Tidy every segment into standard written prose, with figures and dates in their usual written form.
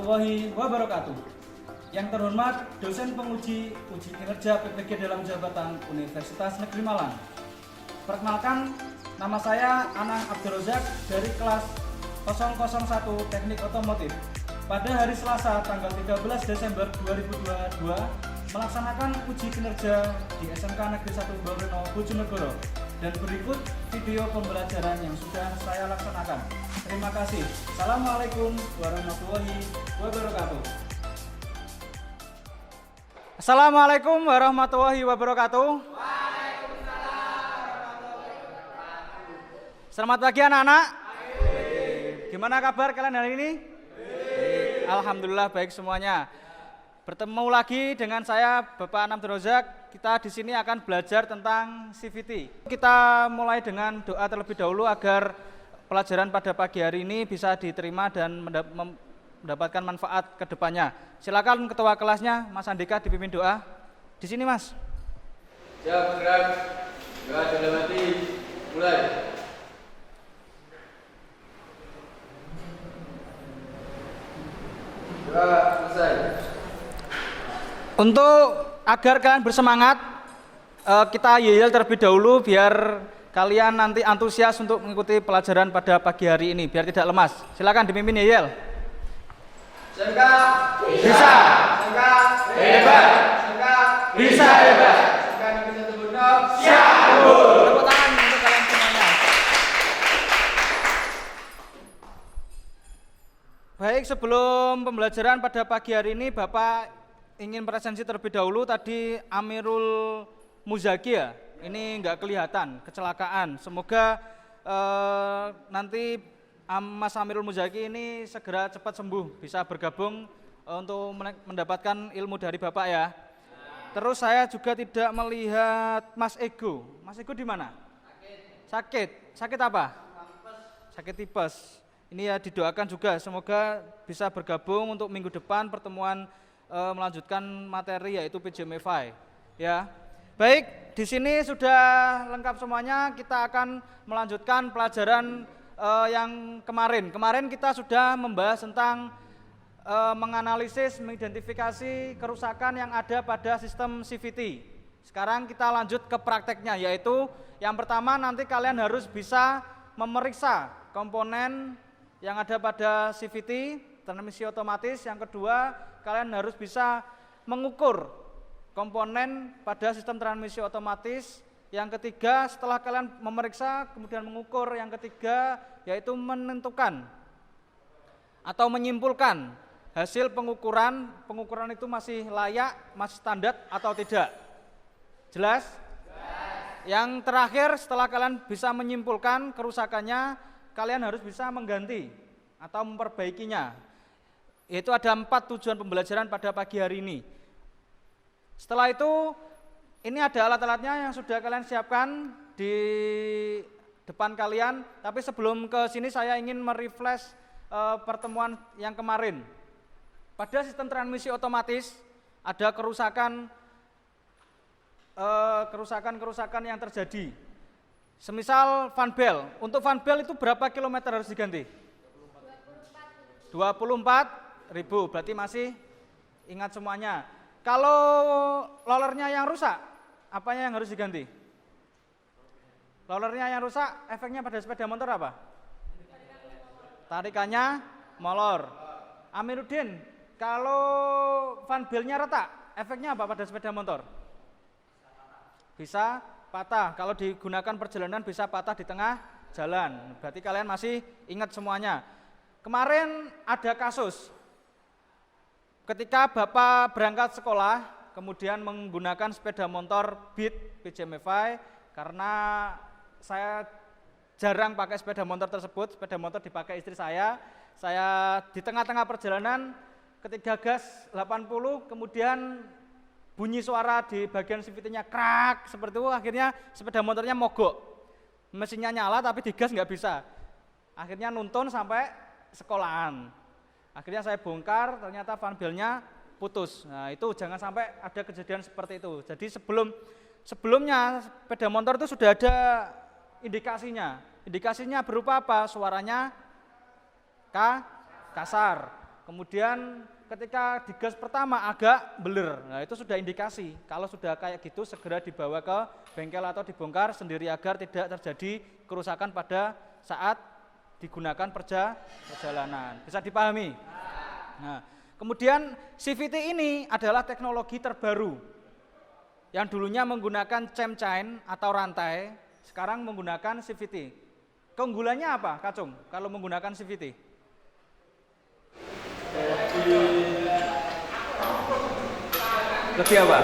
warahmatullahi wabarakatuh. Yang terhormat dosen penguji uji kinerja PPG dalam jabatan Universitas Negeri Malang. Perkenalkan, nama saya Anang Abdul Rozak dari kelas 001 Teknik Otomotif. Pada hari Selasa tanggal 13 Desember 2022 melaksanakan uji kinerja di SMK Negeri 1 Borono Bojonegoro. Dan berikut video pembelajaran yang sudah saya laksanakan. Terima kasih. Assalamualaikum warahmatullahi wabarakatuh. Assalamualaikum warahmatullahi wabarakatuh. Selamat pagi anak-anak. Gimana kabar kalian hari ini? Alhamdulillah baik semuanya. Bertemu lagi dengan saya Bapak Anam Rozak. Kita di sini akan belajar tentang CVT. Kita mulai dengan doa terlebih dahulu agar pelajaran pada pagi hari ini bisa diterima dan mendapatkan manfaat ke depannya. Silakan ketua kelasnya Mas Andika dipimpin doa. Di sini Mas. Siap bergerak. Doa dalam hati. Mulai. Doa selesai. Untuk agar kalian bersemangat, kita yel terlebih dahulu biar kalian nanti antusias untuk mengikuti pelajaran pada pagi hari ini, biar tidak lemas. Silakan dipimpin yel. Sangka Bisa. Sangka Hebat. Sangka Bisa hebat. Sangka Negeri 1 Borono. Siap. Tepuk tangan untuk kalian semuanya. Baik, sebelum pembelajaran pada pagi hari ini, Bapak ingin presensi terlebih dahulu. Tadi Amirul Muzaki ya, ini nggak kelihatan, kecelakaan. Semoga nanti Mas Amirul Muzaki ini segera cepat sembuh, bisa bergabung untuk mendapatkan ilmu dari Bapak ya. Terus saya juga tidak melihat Mas Ego. Mas Ego di mana? Sakit. Sakit apa? Sakit tipes. Ini ya didoakan juga, semoga bisa bergabung untuk minggu depan pertemuan melanjutkan materi yaitu PJMFI ya. Baik, di sini sudah lengkap semuanya. Kita akan melanjutkan pelajaran yang kemarin. Kemarin kita sudah membahas tentang menganalisis, mengidentifikasi kerusakan yang ada pada sistem CVT. Sekarang kita lanjut ke prakteknya, yaitu yang pertama nanti kalian harus bisa memeriksa komponen yang ada pada CVT, transmisi otomatis. Yang kedua, kalian harus bisa mengukur komponen pada sistem transmisi otomatis. Yang ketiga, setelah kalian memeriksa kemudian mengukur, yang ketiga yaitu menentukan atau menyimpulkan hasil pengukuran. Pengukuran itu masih layak, masih standar atau tidak. Jelas? Yang terakhir, setelah kalian bisa menyimpulkan kerusakannya, kalian harus bisa mengganti atau memperbaikinya. Yaitu ada 4 tujuan pembelajaran pada pagi hari ini. Setelah itu, ini ada alat-alatnya yang sudah kalian siapkan di depan kalian. Tapi sebelum ke sini saya ingin merefresh pertemuan yang kemarin. Pada sistem transmisi otomatis ada kerusakan yang terjadi. Semisal fan bell. Untuk fan bell itu berapa kilometer harus diganti? 24.000, berarti masih ingat semuanya. Kalau rollernya yang rusak, apanya yang harus diganti? Rollernya yang rusak, efeknya pada sepeda motor apa? Tarikannya molor. Amiruddin, kalau fan bell-nya retak, efeknya apa pada sepeda motor? Bisa patah. Kalau digunakan perjalanan bisa patah di tengah jalan. Berarti kalian masih ingat semuanya. Kemarin ada kasus ketika Bapak berangkat sekolah kemudian menggunakan sepeda motor Beat PJMFI. Karena saya jarang pakai sepeda motor tersebut, sepeda motor dipakai istri saya di tengah-tengah perjalanan ketika gas 80 kemudian bunyi suara di bagian CVT-nya krak seperti itu, akhirnya sepeda motornya mogok. Mesinnya nyala tapi digas nggak bisa. Akhirnya nuntun sampai sekolahan. Akhirnya saya bongkar, ternyata fan bell-nya putus. Nah, itu jangan sampai ada kejadian seperti itu. Jadi sebelumnya sepeda motor itu sudah ada indikasinya. Indikasinya berupa apa? Suaranya kasar. kemudian ketika digas pertama agak beler, nah itu sudah indikasi. Kalau sudah kayak gitu segera dibawa ke bengkel atau dibongkar sendiri agar tidak terjadi kerusakan pada saat digunakan perjalanan. Bisa dipahami? Nah, kemudian CVT ini adalah teknologi terbaru yang dulunya menggunakan cam chain atau rantai, sekarang menggunakan CVT. Keunggulannya apa, Kacung, kalau menggunakan CVT? Lebih apa?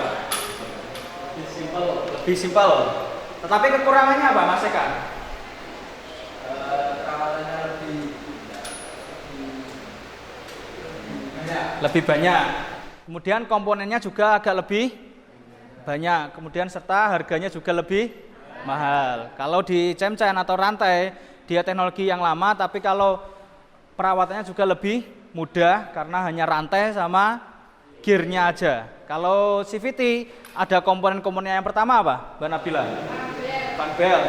Lebih simpel. Tetapi kekurangannya apa, Mas Eka? Perawatannya Lebih banyak. Kemudian komponennya juga agak lebih banyak. Kemudian serta harganya juga lebih mahal. Kalau di cam chain atau rantai, dia teknologi yang lama, tapi kalau perawatannya juga lebih mudah karena hanya rantai sama gearnya aja. Kalau CVT ada komponen-komponen yang pertama apa, Mbak Nabila? Fan belt.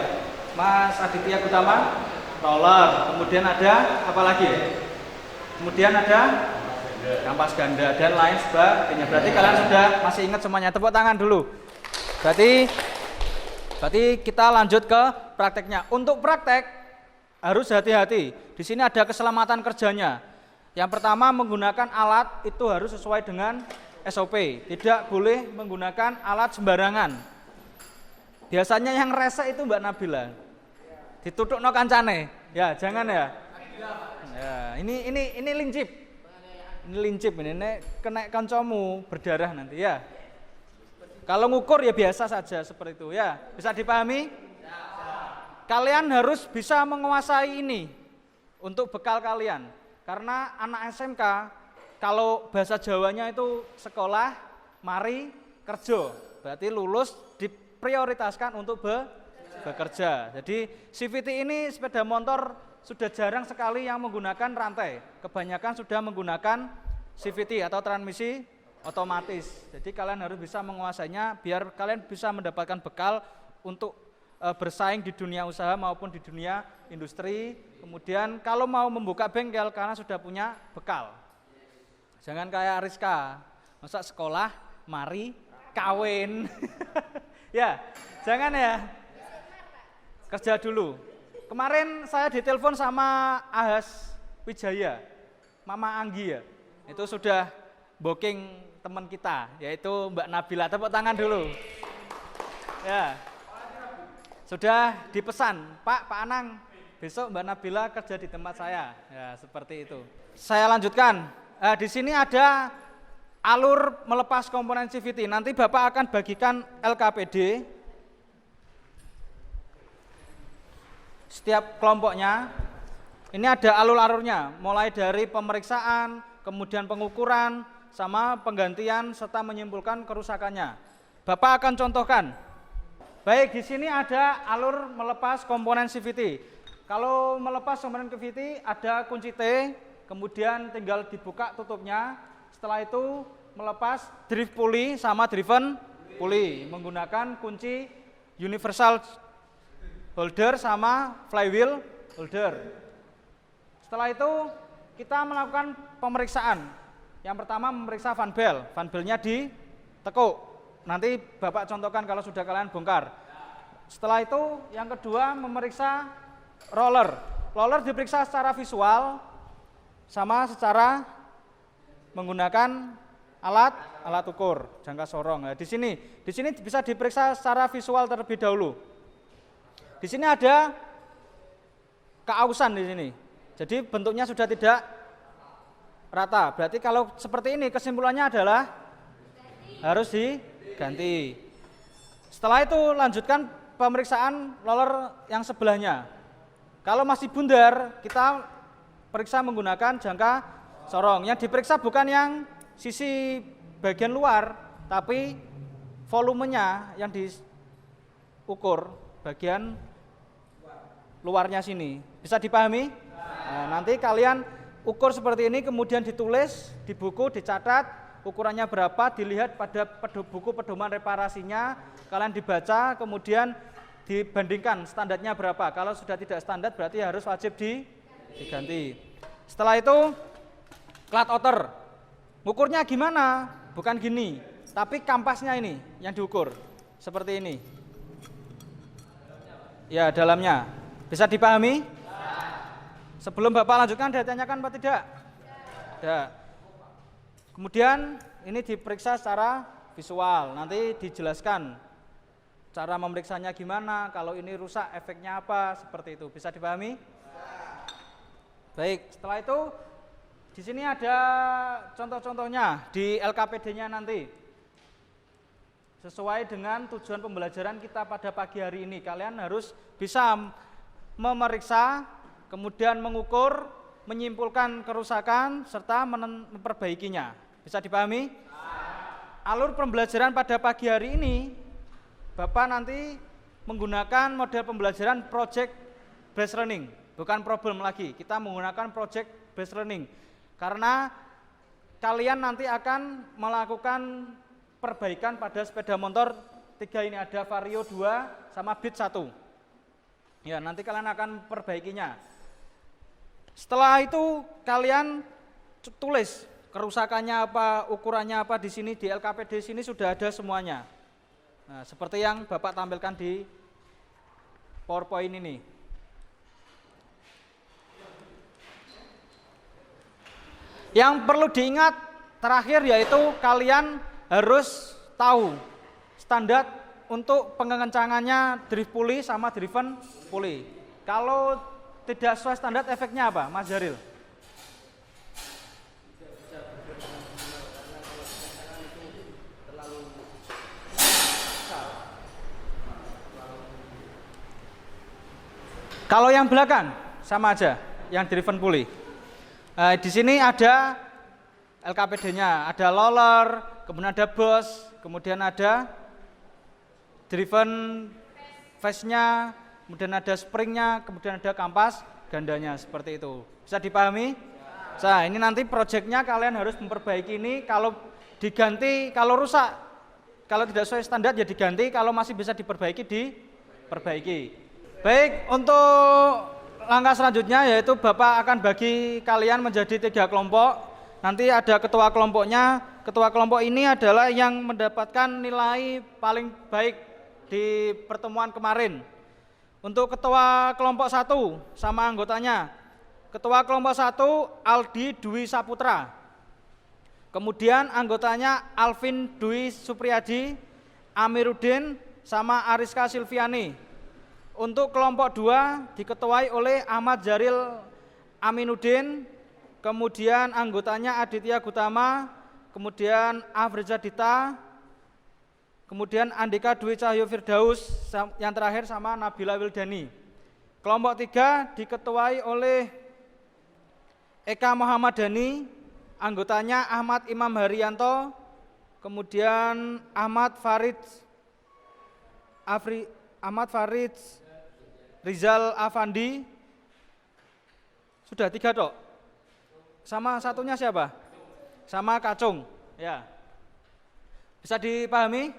Mas Aditya Gutama, roller. Kemudian ada apa lagi? Kemudian ada kampas ganda dan lain sebagainya. Berarti kalian sudah masih ingat semuanya. Tepuk tangan dulu. Berarti kita lanjut ke prakteknya. Untuk praktek harus hati-hati. Di sini ada keselamatan kerjanya. Yang pertama, menggunakan alat itu harus sesuai dengan SOP. Tidak boleh menggunakan alat sembarangan. Biasanya yang rese itu Mbak Nabila. Ditutukno kancane. Ya, jangan ya. Ya, ini lincip. Ini lincip ini kena kancamu berdarah nanti ya. Kalau ngukur ya biasa saja seperti itu ya. Bisa dipahami? Kalian harus bisa menguasai ini untuk bekal kalian. Karena anak SMK kalau bahasa Jawanya itu sekolah, mari kerja. Berarti lulus diprioritaskan untuk bekerja. Jadi CVT ini sepeda motor sudah jarang sekali yang menggunakan rantai. Kebanyakan sudah menggunakan CVT atau transmisi otomatis. Jadi kalian harus bisa menguasainya biar kalian bisa mendapatkan bekal untuk bersaing di dunia usaha maupun di dunia industri. Kemudian kalau mau membuka bengkel karena sudah punya bekal. Jangan kayak Rizka, masa sekolah, mari kawin. Ya, jangan ya. Kerja dulu. Kemarin saya ditelepon sama Ahas Wijaya, Mama Anggi ya. Itu sudah booking teman kita, yaitu Mbak Nabila. Tepuk tangan dulu. Ya. Sudah dipesan, Pak Anang, besok Mbak Nabila kerja di tempat saya. Ya, seperti itu. Saya lanjutkan. Di sini ada alur melepas komponen CVT. Nanti Bapak akan bagikan LKPD. Setiap kelompoknya. Ini ada alur-alurnya, mulai dari pemeriksaan, kemudian pengukuran, sama penggantian serta menyimpulkan kerusakannya. Bapak akan contohkan. Baik, di sini ada alur melepas komponen CVT. Kalau melepas komponen CVT ada kunci T, kemudian tinggal dibuka tutupnya. Setelah itu melepas drive pulley sama driven pulley menggunakan kunci universal holder sama flywheel holder. Setelah itu kita melakukan pemeriksaan. Yang pertama memeriksa fan belt. Fan beltnya ditekuk. Nanti Bapak contohkan kalau sudah kalian bongkar. Setelah itu yang kedua memeriksa roller. Roller diperiksa secara visual sama secara menggunakan alat ukur jangka sorong. Nah, di sini bisa diperiksa secara visual terlebih dahulu. Di sini ada keausan di sini. Jadi bentuknya sudah tidak rata. Berarti kalau seperti ini kesimpulannya adalah harus diganti. Setelah itu lanjutkan pemeriksaan roller yang sebelahnya. Kalau masih bundar, kita periksa menggunakan jangka sorong. Yang diperiksa bukan yang sisi bagian luar, tapi volumenya yang diukur bagian luarnya sini. Bisa dipahami? Nah, nanti kalian ukur seperti ini, kemudian ditulis di buku, dicatat ukurannya berapa, dilihat pada buku pedoman reparasinya, kalian dibaca, kemudian dibandingkan standarnya berapa. Kalau sudah tidak standar berarti harus wajib diganti. Setelah itu Cloud outer. Ngukurnya gimana? Bukan gini, tapi kampasnya ini yang diukur. Seperti ini. Ya, dalamnya. Bisa dipahami? Sebelum Bapak lanjutkan, ada ditanyakan apa tidak? Tidak. Kemudian ini diperiksa secara visual. Nanti dijelaskan cara memeriksanya gimana, kalau ini rusak efeknya apa, seperti itu. Bisa dipahami? Baik, setelah itu di sini ada contoh-contohnya di LKPD-nya nanti. Sesuai dengan tujuan pembelajaran kita pada pagi hari ini, kalian harus bisa memeriksa, kemudian mengukur, menyimpulkan kerusakan, serta memperbaikinya. Bisa dipahami? Alur pembelajaran pada pagi hari ini, Bapak nanti menggunakan model pembelajaran project based learning, bukan problem lagi. Kita menggunakan project based learning karena kalian nanti akan melakukan perbaikan pada sepeda motor 3 ini, ada Vario 2 sama Beat 1. Ya, nanti kalian akan perbaikinya. Setelah itu kalian tulis kerusakannya apa, ukurannya apa di sini, di LKPD sini sudah ada semuanya. Nah, seperti yang Bapak tampilkan di PowerPoint ini. Yang perlu diingat terakhir yaitu kalian harus tahu standar untuk pengencangannya drift pulley sama driven pulley. Kalau tidak sesuai standar efeknya apa, Mas Jaril? Kalau yang belakang sama aja, yang driven pulley. Di sini ada LKPD-nya, ada roller, kemudian ada bus, kemudian ada driven face-nya, kemudian ada spring-nya, kemudian ada kampas gandanya, seperti itu. Bisa dipahami? Nah, ini nanti proyeknya kalian harus memperbaiki ini. Kalau diganti, kalau rusak, kalau tidak sesuai standar ya diganti, kalau masih bisa diperbaiki, diperbaiki. Baik, untuk langkah selanjutnya yaitu Bapak akan bagi kalian menjadi 3 kelompok. Nanti ada ketua kelompoknya. Ketua kelompok ini adalah yang mendapatkan nilai paling baik di pertemuan kemarin. Untuk ketua kelompok 1 sama anggotanya. Ketua kelompok 1 Aldi Dwi Saputra. Kemudian anggotanya Alvin Dwi Supriyadi, Amiruddin sama Ariska Silviani. Untuk kelompok 2 diketuai oleh Ahmad Jaril Aminuddin, kemudian anggotanya Aditya Gutama, kemudian Afriza Dita, kemudian Andika Dwi Cahyo Firdaus, yang terakhir sama Nabila Wildani. Kelompok 3 diketuai oleh Eka Muhammadani, anggotanya Ahmad Imam Haryanto, kemudian Ahmad Farid Rizal Afandi. Sudah 3 tok. Sama satunya siapa? Sama Kacung, ya. Bisa dipahami?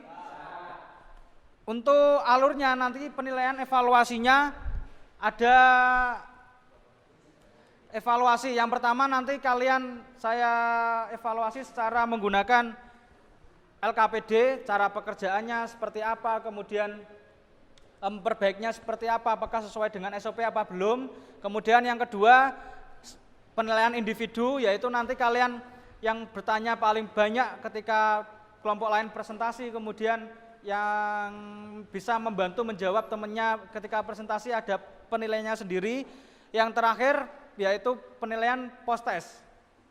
Untuk alurnya nanti penilaian evaluasinya ada evaluasi. Yang pertama nanti saya evaluasi secara menggunakan LKPD, cara pekerjaannya seperti apa, kemudian perbaiknya seperti apa, apakah sesuai dengan SOP apa belum. Kemudian yang kedua penilaian individu, yaitu nanti kalian yang bertanya paling banyak ketika kelompok lain presentasi, kemudian yang bisa membantu menjawab temannya ketika presentasi ada penilaiannya sendiri. Yang terakhir yaitu penilaian post test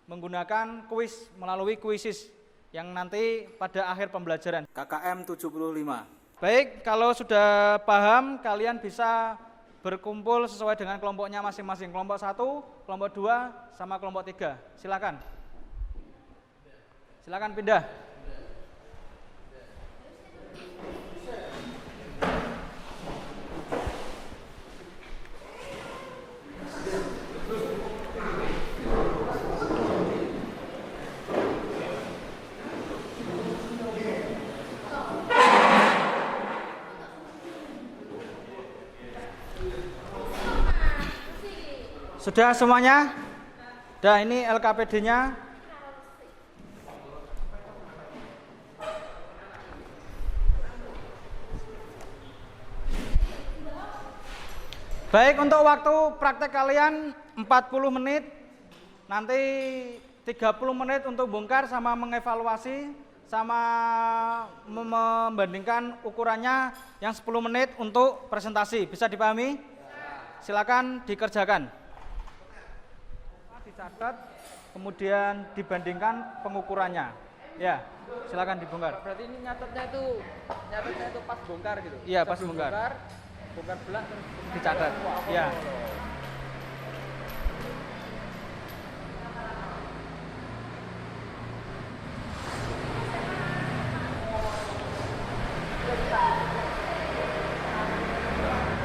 menggunakan kuis melalui kuisis yang nanti pada akhir pembelajaran KKM 75. Baik, kalau sudah paham kalian bisa berkumpul sesuai dengan kelompoknya masing-masing. Kelompok 1, kelompok 2, sama kelompok 3. Silakan. Silakan pindah. Sudah semuanya? Nah, ini LKPD-nya. Baik, untuk waktu praktek kalian 40 menit. Nanti 30 menit untuk bongkar sama mengevaluasi sama membandingkan ukurannya yang 10 menit untuk presentasi. Bisa dipahami? Silakan dikerjakan. Dicatat, kemudian dibandingkan pengukurannya. Ya, silakan dibongkar. Berarti ini nyatetnya itu pas bongkar gitu. Iya, pas Sebelum bongkar. Bongkar belak terus Dicatat. Ya.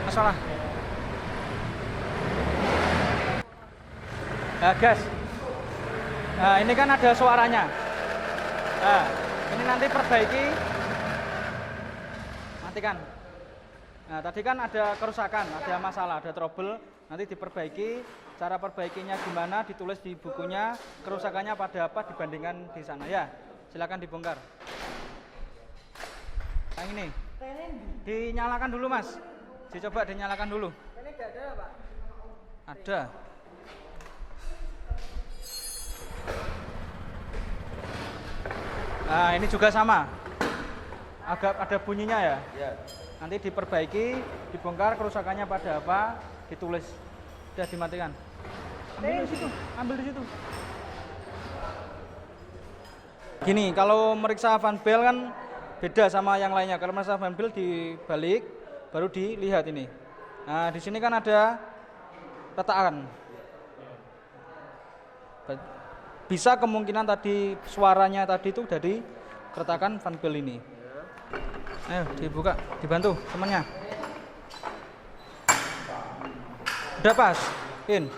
Masalah. Nah, gas. Nah, ini kan ada suaranya. Nah, ini nanti perbaiki. Matikan. Nah, tadi kan ada kerusakan, ada masalah, ada trouble. Nanti diperbaiki. Cara perbaikinya gimana? Ditulis di bukunya. Kerusakannya pada apa? Dibandingkan di sana. Ya, silakan dibongkar. Yang ini. Dinyalakan dulu, Mas. Dicoba dinyalakan dulu. ini enggak ada, Pak. Ada. Nah, ini juga sama. Agak ada bunyinya ya. Ya. Nanti diperbaiki, dibongkar kerusakannya pada apa, ditulis. Sudah dimatikan. Ambil di situ, ambil di situ. Gini, kalau meriksa fan belt kan beda sama yang lainnya. Kalau meriksa fan belt dibalik, baru dilihat ini. Nah, di sini kan ada retakan. Bisa kemungkinan tadi suaranya tadi itu dari keretakan fan belt ini. Ayo dibuka, dibantu temannya. Udah pas, In.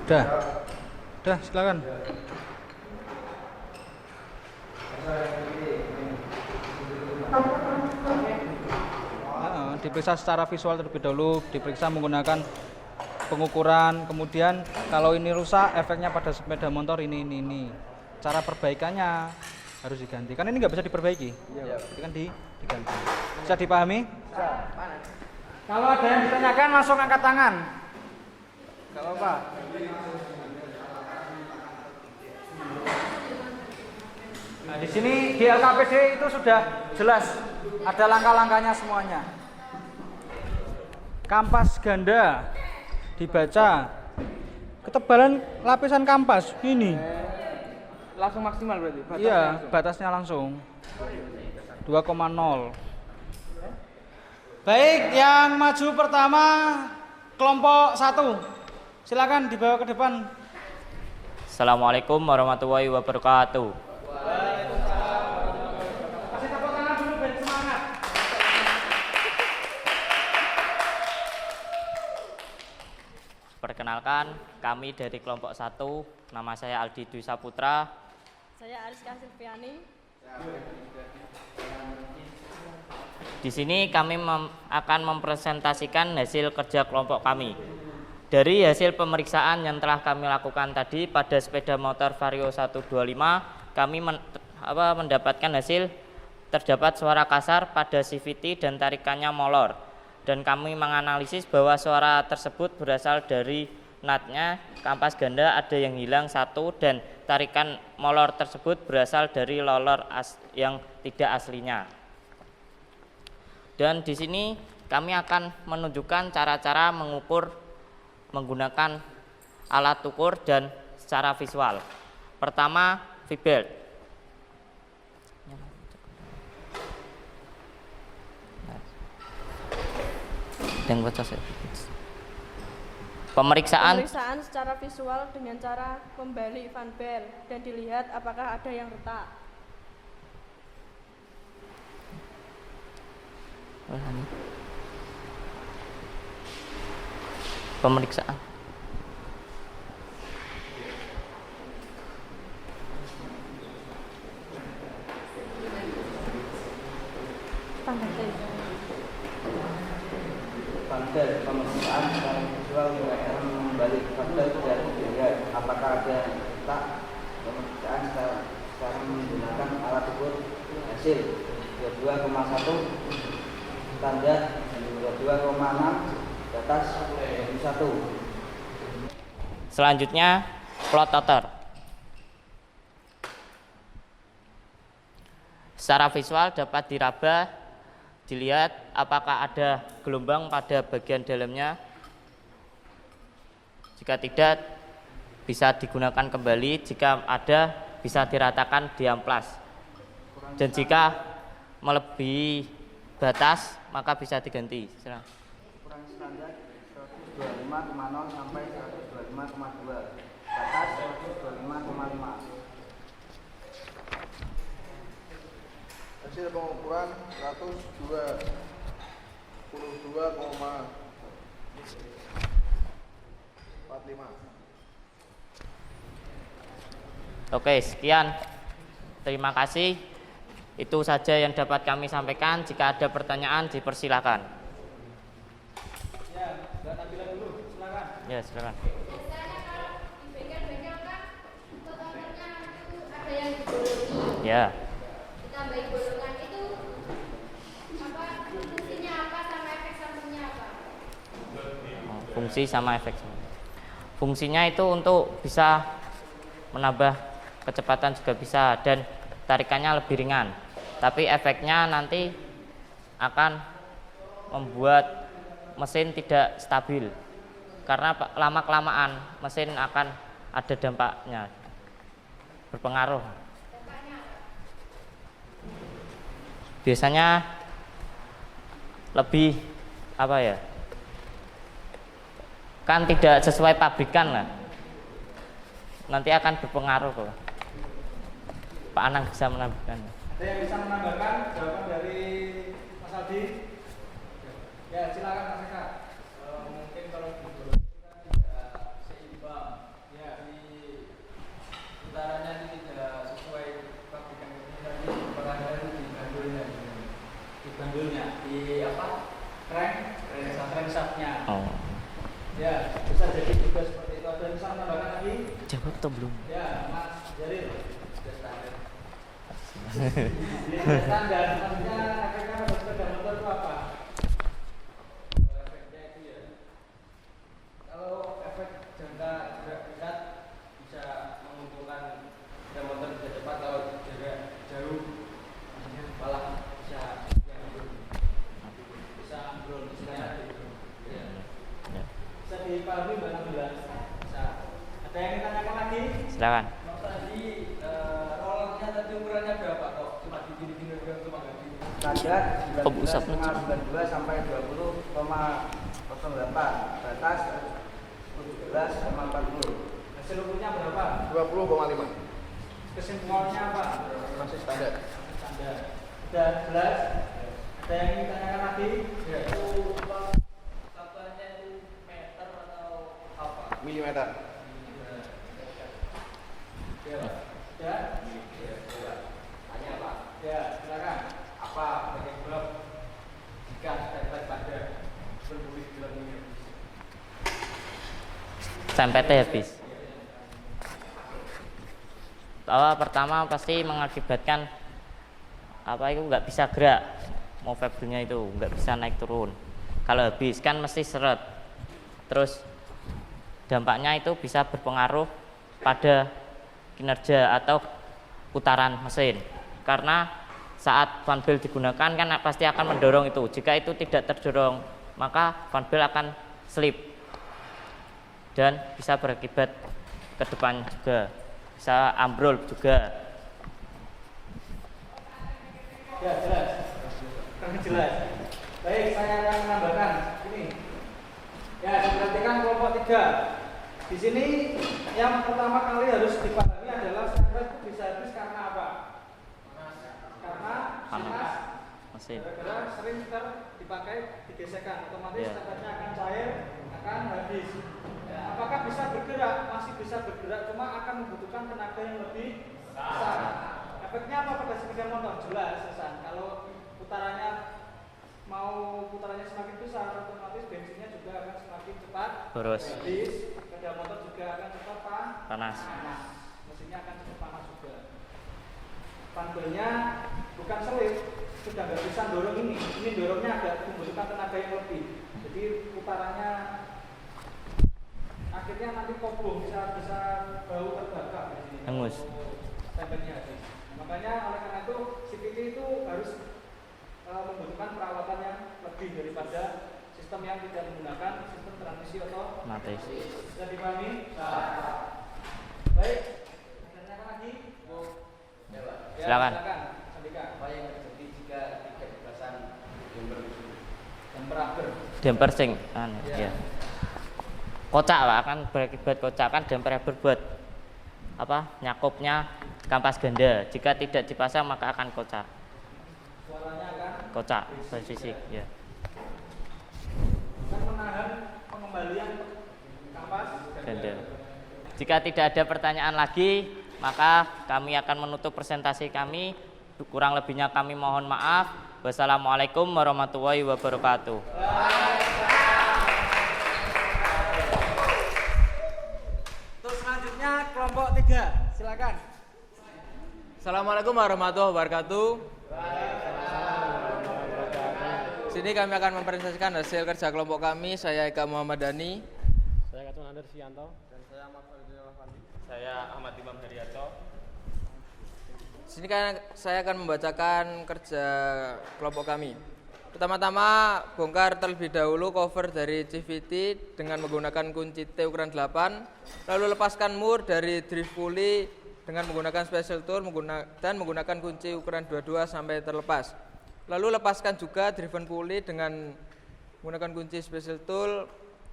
Udah, silakan. Diperiksa secara visual terlebih dahulu, diperiksa menggunakan pengukuran, kemudian kalau ini rusak efeknya pada sepeda motor ini. Cara perbaikannya harus diganti. Kan ini nggak bisa diperbaiki. Iya, kan diganti. Bisa dipahami? Bisa. Kalau ada yang ditanyakan langsung angkat tangan. Nggak apa-apa. Nah, di sini di LKPD itu sudah jelas ada langkah-langkahnya semuanya. Kampas ganda dibaca. Ketebalan lapisan kampas ini. Langsung maksimal berarti batasnya. Iya, langsung. batasnya langsung 2,0. Baik, yang maju pertama kelompok 1. Silakan dibawa ke depan. Assalamualaikum warahmatullahi wabarakatuh. Kasih tepuk tangan dulu biar semangat. Perkenalkan, kami dari kelompok 1, nama saya Aldi Dwi Saputra. Saya Ariska Silviani. Di sini kami akan mempresentasikan hasil kerja kelompok kami. Dari hasil pemeriksaan yang telah kami lakukan tadi pada sepeda motor Vario 125, kami mendapatkan hasil terdapat suara kasar pada CVT dan tarikannya molor. Dan kami menganalisis bahwa suara tersebut berasal dari natnya kampas ganda ada yang hilang 1 dan tarikan molor tersebut berasal dari loler yang tidak aslinya. Dan di sini kami akan menunjukkan cara-cara mengukur menggunakan alat ukur dan secara visual. Pertama, V-belt. Pemeriksaan Secara visual dengan cara membalik fan belt dan dilihat apakah ada yang retak. Pemeriksaan Standar Panel pemeriksaan secara visual dengan membalik panel dan dilihat hasil 22,1 standar 22,6 batas 21. Selanjutnya plot outer. Secara visual dapat diraba, dilihat apakah ada gelombang pada bagian dalamnya. Jika tidak, bisa digunakan kembali. Jika ada, bisa diratakan di amplas. Dan jika melebihi batas, maka bisa diganti. Ukuran standar 125,0 sampai 125,2. Batas 125,5. Hasil pengukuran 122,45. Oke, sekian. Terima kasih. Itu saja yang dapat kami sampaikan. Jika ada pertanyaan, dipersilakan. Ya, Mbak Nabila dulu, silakan. Ya, silakan. Biasanya kalau di bengkel-bengkel kan fotonya itu ada yang dibolongi, Ya. ditambahi bolongan itu apa fungsinya apa sama efek sampingnya apa? Fungsi sama efek. Fungsinya itu untuk bisa menambah kecepatan juga bisa, dan tarikannya lebih ringan. Tapi efeknya nanti akan membuat mesin tidak stabil, karena lama-kelamaan mesin akan ada dampaknya, berpengaruh. Biasanya lebih apa ya, kan tidak sesuai pabrikan lah, nanti akan berpengaruh kok. Pak Anang bisa menambahkan. Ada yang bisa menambahkan jawaban dari Mas Aldi? Ya, silakan Mas Eka. Mungkin kalau dibolongi kan tidak seimbang. Ya. Di putarannya itu tidak sesuai pabrikan ini, nanti putarannya itu di bandulnya. Di bandulnya, Di apa? crankshaftnya. Oh. Ya, bisa jadi juga seperti itu. Ada yang bisa menambahkan lagi? Jawab atau belum? Ya, Mas Jaril. Sudah standar. Standar, maksudnya efeknya pada sepeda motor itu apa? Efeknya itu ya, kalau efek jangka jarak dekat bisa menguntungkan sepeda motor bisa cepat, kalau jarak jauh malah bisa ambrol istilahnya gitu. Ya. Ya. Bisa dipahami Mbak Nabila? Bisa. Ada yang ditanyakan lagi? Silakan. Mas tadi rollernya tadi ukurannya berapa kok? Cuma gini-gini doang, cuma nggak gini. Standar Oh, usapnya 19,92 sampai 20,08. Batas 17,40. Hasil ukurnya berapa? 20,5. Kesimpulannya apa? Masih standar. Standar. Sudah jelas? Ada yang ingin ditanyakan lagi? Ya, itu satuannya itu meter atau apa? Milimeter. Ya. Ya. Ya, coba tanya Pak. Ya, silakan. Apa penyebab jika stempel pada berbuih dalam minyak? Sempetnya habis. Pertama pasti mengakibatkan apa itu nggak bisa gerak, mau fibrilnya itu nggak bisa naik turun. Kalau habis kan mesti seret. Terus dampaknya itu bisa berpengaruh pada kinerja atau putaran mesin, karena saat fan belt digunakan kan pasti akan mendorong itu. Jika itu tidak terdorong, maka fan belt akan slip dan bisa berakibat ke depan juga, bisa ambrol juga. Ya, jelas. Kan jelas. Baik, saya akan menambahkan ini. Ya, diperhatikan kelompok 3. Di sini yang pertama kali harus dipahami adalah stempel itu bisa habis karena apa? Karena panas Mesin. gara-gara sering dipakai digesekkan, otomatis Ya. stempelnya akan cair, akan habis. Ya, apakah bisa bergerak? Masih bisa bergerak, cuma akan membutuhkan tenaga yang lebih besar. Efeknya apa pada sepeda motor? Jelas, Hasan. Kalau putarannya semakin besar, otomatis bensinnya juga akan semakin cepat Boros. habis. Sepeda motor juga akan cepat Panas. mesinnya akan cepat panas juga. Fanbelnya bukan selip, sudah nggak bisa dorong ini dorongnya agak membutuhkan tenaga yang lebih. Jadi putarannya akhirnya nanti kobong bisa bau terbakar di sini. Hangus. Stempelnya sih. Makanya oleh karena itu CVT itu harus membutuhkan perawatan yang lebih daripada sistem yang tidak menggunakan sistem transmisi otomatis. Sudah dipahami? Baik. Tanyakan lagi? Ya, Pak. Silakan. Sandika. Apa yang terjadi jika tidak dipasang jumper? Damper sing ya. Kocak Pak, kan berakibat kocak, kan damper berbuat apa? Nyakupnya kampas ganda. Jika tidak dipasang maka akan kocak. Suaranya akan Kocak bersisik ya. akan menahan pengembalian kampas Ganda. Jika tidak ada pertanyaan lagi, maka kami akan menutup presentasi kami. Kurang lebihnya kami mohon maaf. Wassalamualaikum warahmatullahi wabarakatuh. Untuk selanjutnya kelompok 3, silakan. Assalamualaikum warahmatullahi wabarakatuh. Sini kami akan mempresentasikan hasil kerja kelompok kami. Saya Eka Muhammad Dhani. Saya Katun Ander Sianto. Saya Ahmad Imam Daryanto. Sini kan saya akan membacakan kerja kelompok kami. Pertama-tama bongkar terlebih dahulu cover dari CVT dengan menggunakan kunci T ukuran 8, lalu lepaskan mur dari drift pulley dengan menggunakan special tool dan menggunakan kunci ukuran 22 sampai terlepas. Lalu lepaskan juga driven pulley dengan menggunakan kunci special tool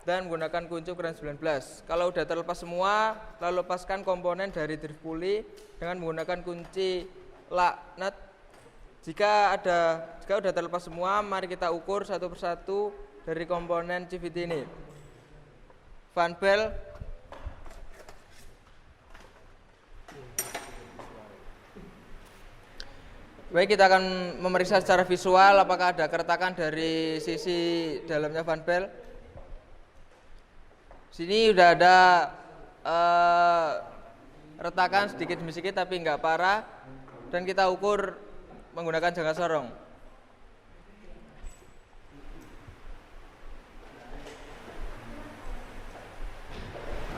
dan menggunakan kunci ukuran 19. Kalau sudah terlepas semua, lalu lepaskan komponen dari drift pulley dengan menggunakan kunci lock nut. Jika sudah terlepas semua, mari kita ukur satu persatu dari komponen CVT ini. Fan bell, baik, kita akan memeriksa secara visual apakah ada keretakan dari sisi dalamnya fan bell. Sini udah ada retakan sedikit demi sedikit tapi nggak parah, dan kita ukur menggunakan jangka sorong.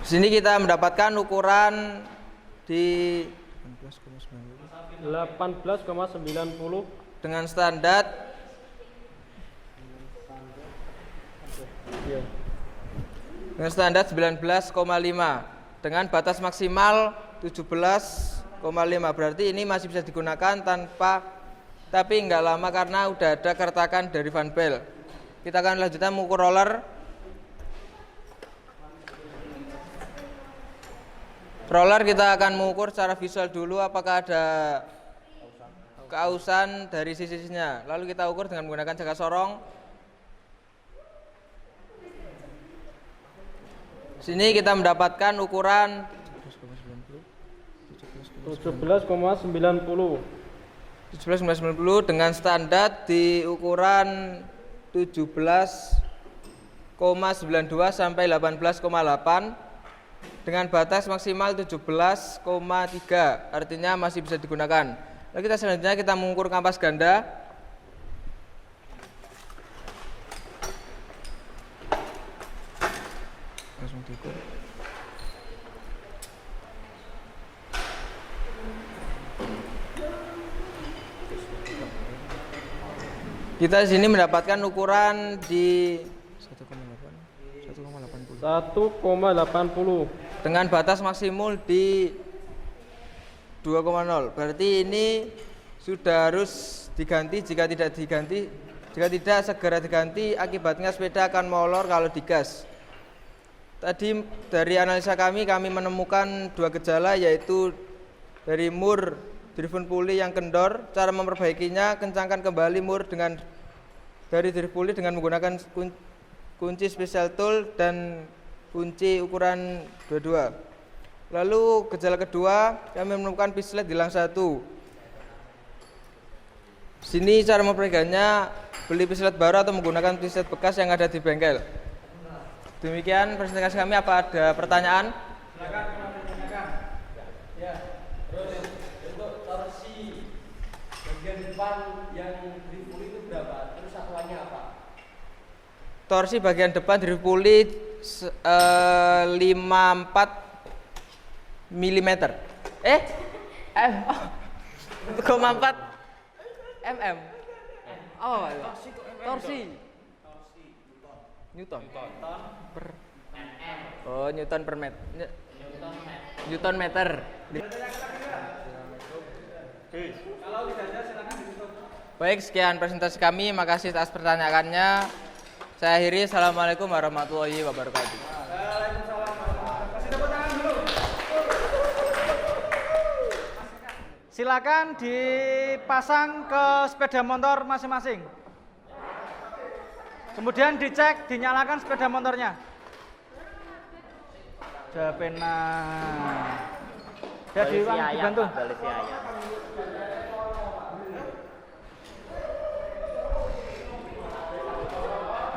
Sini kita mendapatkan ukuran di 18,90 dengan standar dengan standar 19,5 dengan batas maksimal 17,5. Berarti ini masih bisa digunakan tapi nggak lama karena udah ada keretakan dari fan bell. Kita akan lanjutkan mengukur roller. Roller kita akan mengukur secara visual dulu apakah ada keausan dari sisi-sisinya. Lalu kita ukur dengan menggunakan jangka sorong. Sini kita mendapatkan ukuran 17,90 dengan standar di ukuran 17,92 sampai 18,8 dengan batas maksimal 17,3, artinya masih bisa digunakan. Lalu kita selanjutnya kita mengukur kampas ganda. Langsung diukur. Kita di sini mendapatkan ukuran di 1,80 dengan batas maksimum di 2,0. Berarti ini sudah harus diganti. Jika tidak segera diganti, akibatnya sepeda akan molor kalau digas. Tadi dari analisa kami menemukan dua gejala, yaitu dari mur driven pulley yang kendor. Cara memperbaikinya, kencangkan kembali mur dari driven pulley dengan menggunakan kunci special tool dan kunci ukuran 22. Lalu gejala kedua, kami menemukan pislet hilang satu. Sini cara memperbaikinya, beli pislet baru atau menggunakan pislet bekas yang ada di bengkel. Demikian presentasi kami. Apa ada pertanyaan? Silakan ditanyakan. Ya. Terus untuk torsi torsi bagian depan diripuli 54 mm. 4 mm. Oh, torsi. Newton. Per. Oh, Newton per meter. Newton meter. Baik, sekian presentasi kami. Makasih atas pertanyaannya. Saya akhiri. Assalamualaikum warahmatullahi wabarakatuh. Silakan dipasang ke sepeda motor masing-masing. Kemudian dicek, dinyalakan sepeda motornya. Udah pena. Ya dibantu.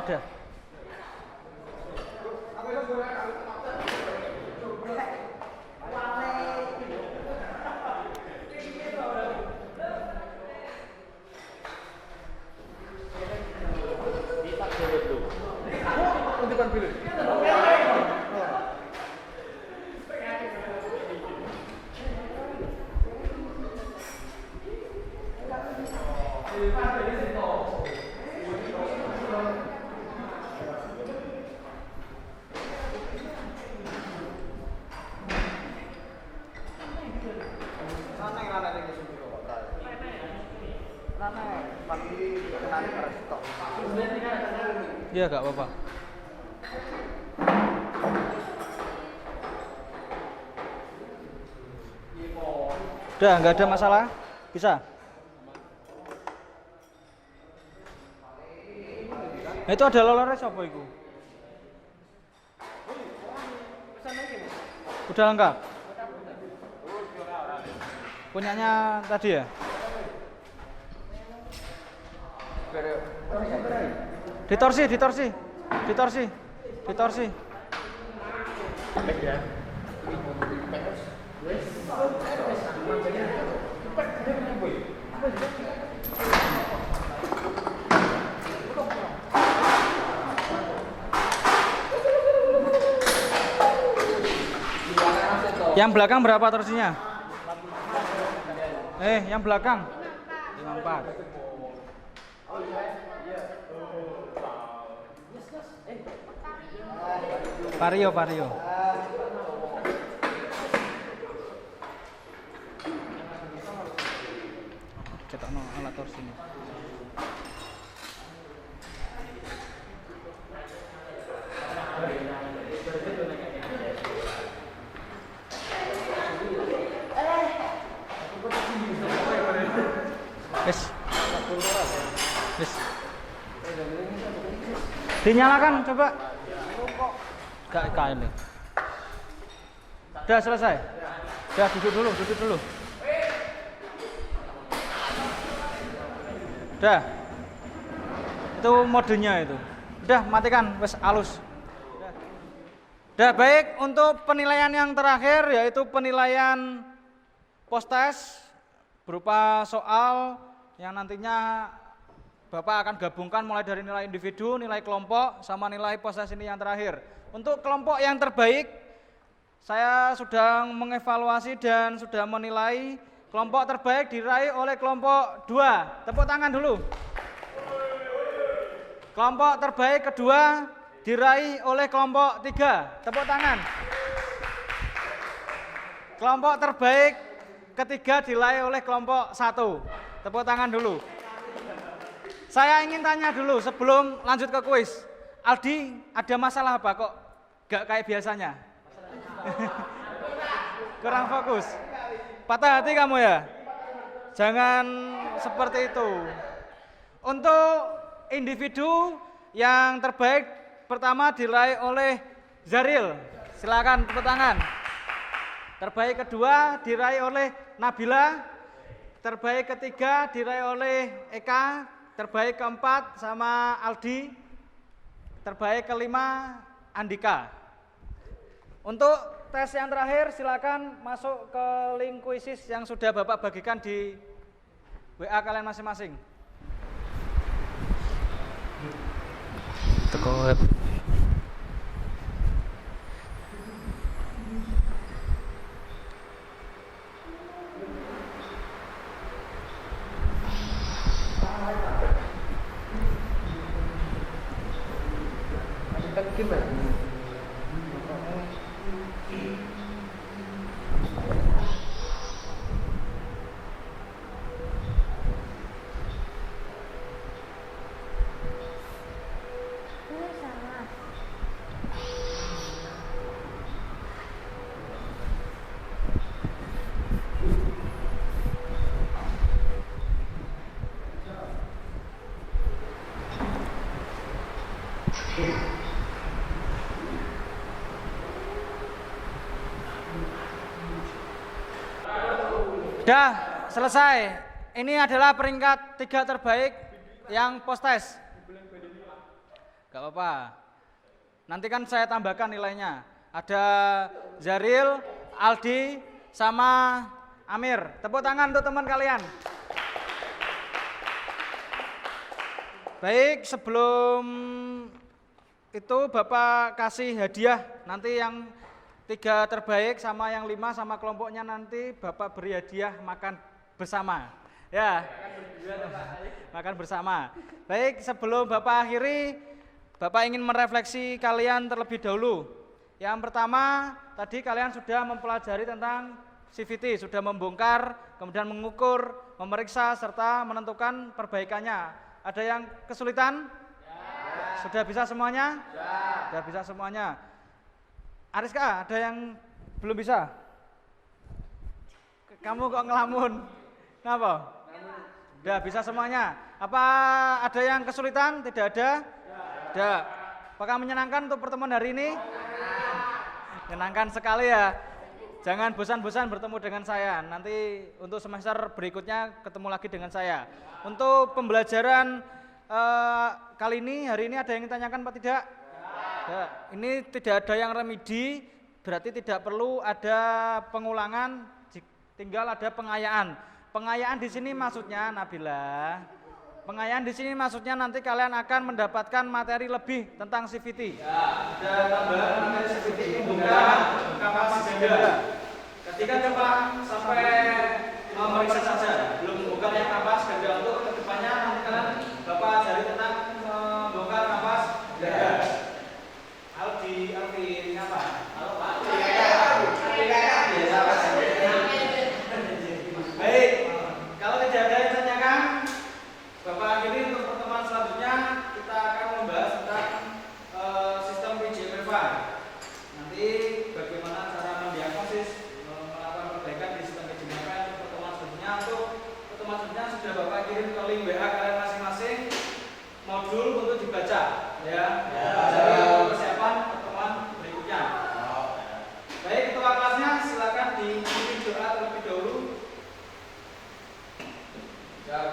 Udah. Iya, gak apa-apa. Udah, nggak ada masalah? Bisa? Nah, itu ada lolores apa itu? Udah lengkap? Punyanya tadi ya? Ditorsi. Yang belakang berapa torsinya? Yang belakang 54. Vario. Cetakno alat torsi ini. Yes. Dinyalakan coba. Gak ini. Udah selesai. Udah duduk dulu. Udah. Itu modenya itu. Udah matikan, wes halus. Udah baik, untuk penilaian yang terakhir yaitu penilaian post-test berupa soal yang nantinya Bapak akan gabungkan mulai dari nilai individu, nilai kelompok, sama nilai post-test ini yang terakhir. Untuk kelompok yang terbaik, saya sudah mengevaluasi dan sudah menilai. Kelompok terbaik diraih oleh kelompok 2. Tepuk tangan dulu. Kelompok terbaik kedua diraih oleh kelompok 3. Tepuk tangan. Kelompok terbaik ketiga diraih oleh kelompok 1. Tepuk tangan dulu. Saya ingin tanya dulu sebelum lanjut ke kuis. Aldi, ada masalah apa kok gak kayak biasanya? Kurang fokus. Patah hati kamu ya? Jangan seperti itu. Untuk individu yang terbaik pertama diraih oleh Zaril. Silakan tepuk tangan. Terbaik kedua diraih oleh Nabila. Terbaik ketiga diraih oleh Eka. Terbaik keempat sama Aldi. Terbaik kelima Andika. Untuk tes yang terakhir silakan masuk ke link kuisis yang sudah Bapak bagikan di WA kalian masing-masing. teko web. Sudah selesai. Ini adalah peringkat 3 terbaik yang post test. Gak apa-apa. Nanti kan saya tambahkan nilainya. Ada Zaril, Aldi, sama Amir. Tepuk tangan untuk teman kalian. Baik, sebelum itu Bapak kasih hadiah. Nanti yang 3 terbaik sama yang 5 sama kelompoknya nanti Bapak beri hadiah makan bersama. Ya. Makan bersama. Baik, sebelum Bapak akhiri, Bapak ingin merefleksi kalian terlebih dahulu. Yang pertama, tadi kalian sudah mempelajari tentang CVT, sudah membongkar, kemudian mengukur, memeriksa serta menentukan perbaikannya. Ada yang kesulitan? Ya. Sudah bisa semuanya? Ya. Sudah bisa semuanya. Ariska, ada yang belum bisa? Kamu kok ngelamun? Kenapa? Udah bisa semuanya. Apa ada yang kesulitan? Tidak ada? Tidak. Apakah menyenangkan untuk pertemuan hari ini? Menyenangkan sekali ya. Jangan bosan-bosan bertemu dengan saya. Nanti untuk semester berikutnya ketemu lagi dengan saya. Untuk pembelajaran kali ini, hari ini ada yang ditanyakan Pak tidak? Ya, ini tidak ada yang remedi, berarti tidak perlu ada pengulangan, tinggal ada pengayaan. Pengayaan di sini maksudnya Nabila. Pengayaan di sini maksudnya nanti kalian akan mendapatkan materi lebih tentang CVT. Ya, ada tambahan materi CVT membuka kapasitas ganda. Ketika coba sampai memeriksa saja, belum membuka yang kapas ganda untuk kedepannya nanti kalian Bapak ajari tentang membongkar kapas ganda. Aldi apa? Halo Pak. Baik, kalau tidak ada yang tanyakan, Bapak akhiri untuk pertemuan selanjutnya kita akan membahas tentang sistem PJMF. Nanti bagaimana cara mendiagnosis, melakukan perbaikan di sistem PJMF untuk pertemuan selanjutnya. Untuk pertemuan selanjutnya sudah Bapak kirim ke link WA kalian masing-masing modul untuk dibaca, ya. Jadi persiapan pertemuan berikutnya. Baik, ketua kelasnya silakan dipimpin doa terlebih dahulu. Ya,